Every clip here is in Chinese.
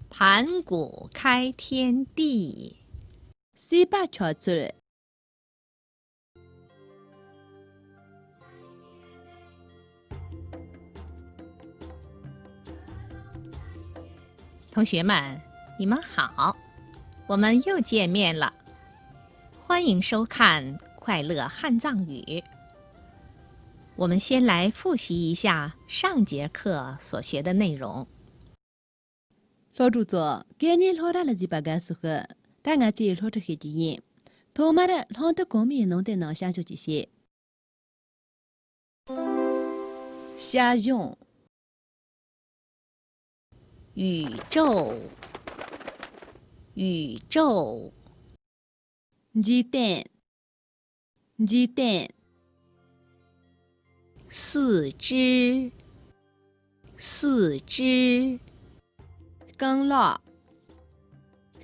盘古开天地。세바 좌출. 同学们，你们好，我们又见面了。欢迎收看《快乐汉藏语》。我们先来复习一下上节课所学的内容。老主座，今年老大了几把干数个，但俺这老着黑几年，头妈的老的公民弄的能想就这些。虾用。宇宙，宇宙。鸡蛋，鸡蛋。四肢，四肢。更老，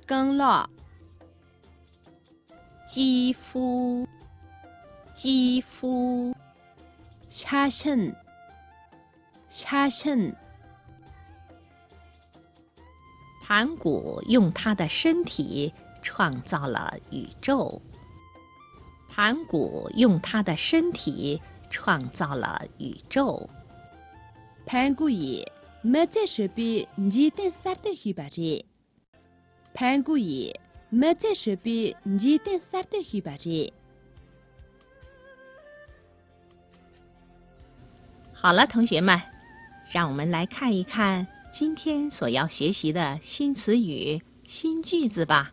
更老。肌肤，肌肤。掐身，掐身。盘古用他的身体创造了宇宙。盘古用他的身体创造了宇宙。盘古爷没在手边鸡蛋撒的鱼吧这。盘古爷没在手边鸡蛋撒的鱼吧这。好了，同学们，让我们来看一看今天所要学习的新词语、新句子吧。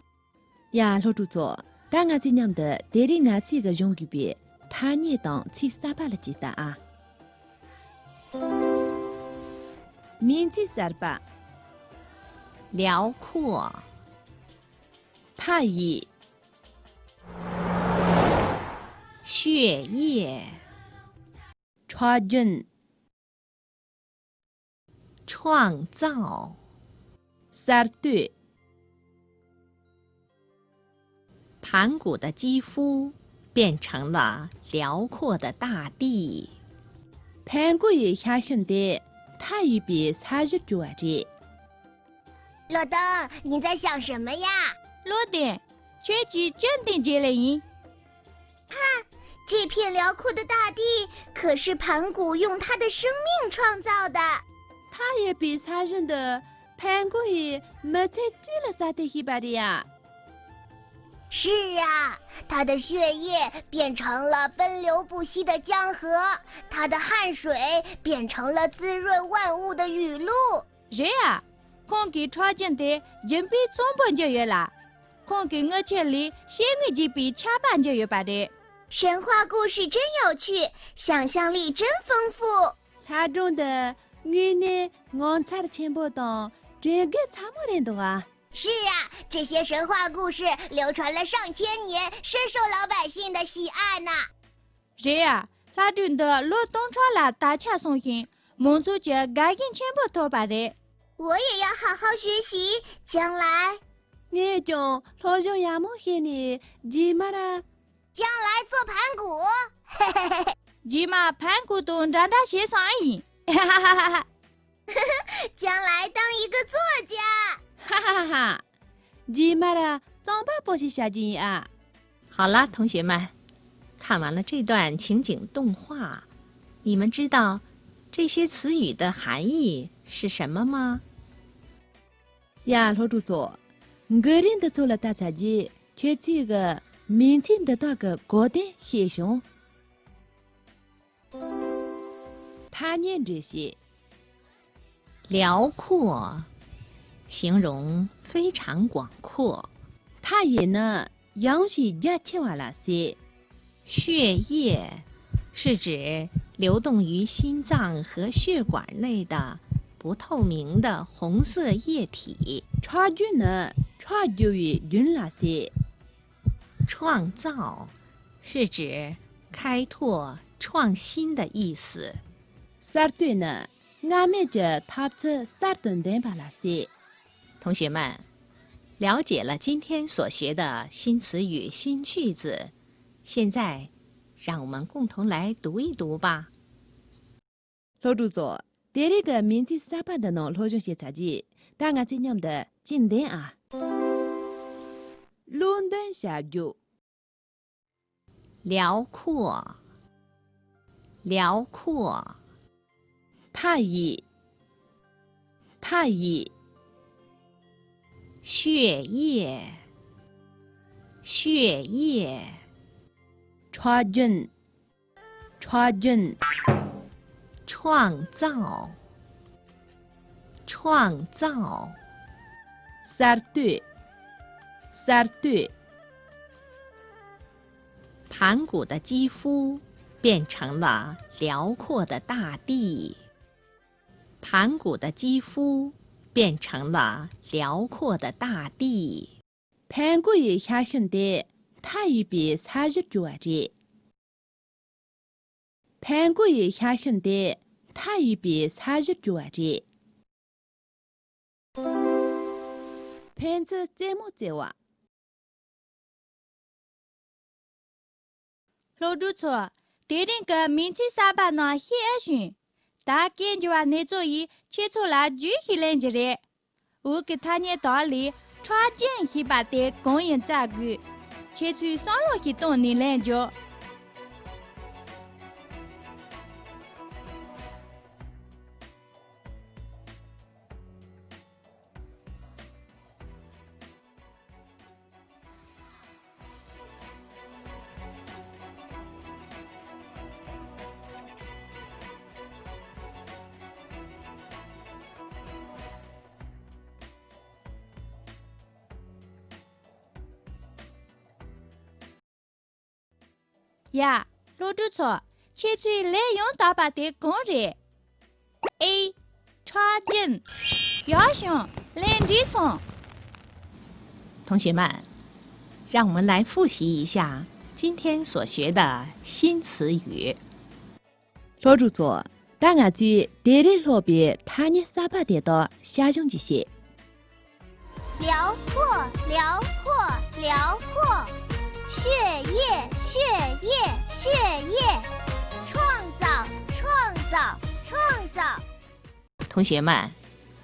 呀，老主座，但俺今年的带领俺这个用语边，他念当去撒巴了几大啊？面积撒巴，辽阔，太乙，血液，传人，创造，撒对。盘古的肌肤变成了辽阔的大地。盘古爷下兄弟，他一边参与作战。罗登，你在想什么呀？罗登，全局真定接了音。看，这片辽阔的大地可是盘古用他的生命创造的。他也比参与的盘古爷没才记了啥的一把的呀。是啊，他的血液变成了奔流不息的江河，他的汗水变成了滋润万物的雨露。是啊，看给朝见的人比中半就有了，看给我这里先我就比前半就有吧的。神话故事真有趣，想象力真丰富。他中的我呢，我猜的全部都这个差不点多啊。是啊，这些神话故事流传了上千年，深受老百姓的喜爱呢。是啊，他中的罗东川了大家送行，蒙族就赶紧全部都吧的。我也要好好学习，将来我就老兄亚木黑呢，吉玛啦，将来做盘古，嘿嘿嘿，吉玛盘古东让他写上瘾，哈哈哈哈哈，将来当一个作家。哈哈哈哈！吉玛啦，怎么不去下井啊？好了，同学们，看完了这段情景动画，你们知道这些词语的含义是什么吗？呀，老主座，我认得做了大杂技，却这个面前的那个高的黑熊，他念这些辽阔。形容非常广阔。他也呢，阳气热气瓦拉些。血液是指流动于心脏和血管内的不透明的红色液体。传句呢，传句于云拉些。创造是指开拓、创新的意思。撒对呢，俺们这他这撒顿顿巴拉些。同学们，了解了今天所学的新词语、新句子，现在让我们共同来读一读吧。老主座，这里个名字啥办的呢？罗中写杂记，大家今年的进展啊。伦敦下雨。辽阔，辽阔。太医，太医。血液，血液。传人，传人。创造，创造。杀对，杀对。盘古的肌肤变成了辽阔的大地。盘古的肌肤变成了辽阔的大地。盘古也下兄弟，他一比差距多着。盘古也下兄弟，他一比差距多着。盘子怎么做啊？老主错，这里个名字啥办呢？写上。大建筑啊，那座椅切出来举起来着嘞。我给他念道理，传进去把的供应价格，切出上路去动你来着。呀，老主错，切出来用大把的工人。A， 传进，要想来地方。同学们，让我们来复习一下今天所学的新词语。老主错，大家注这里路边他念啥把的到下中这些。辽阔，辽阔，辽阔。血液，血液，血液。创造，创造，创造。同学们，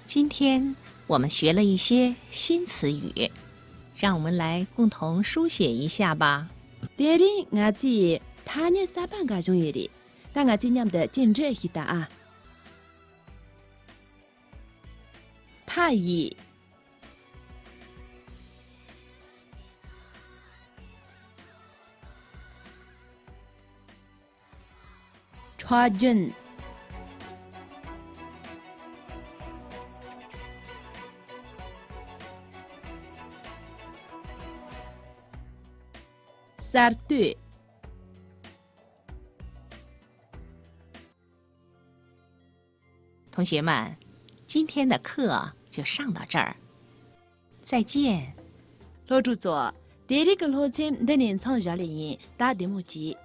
今天我们学了一些新词语，让我们来共同书写一下吧。这里我注他念啥把个中意的，大家今年的进这一答啊。太医。传人。杀对。同学们，今天的课就上到这儿，再见。老主座，这里个路径的连长下来人打的目击。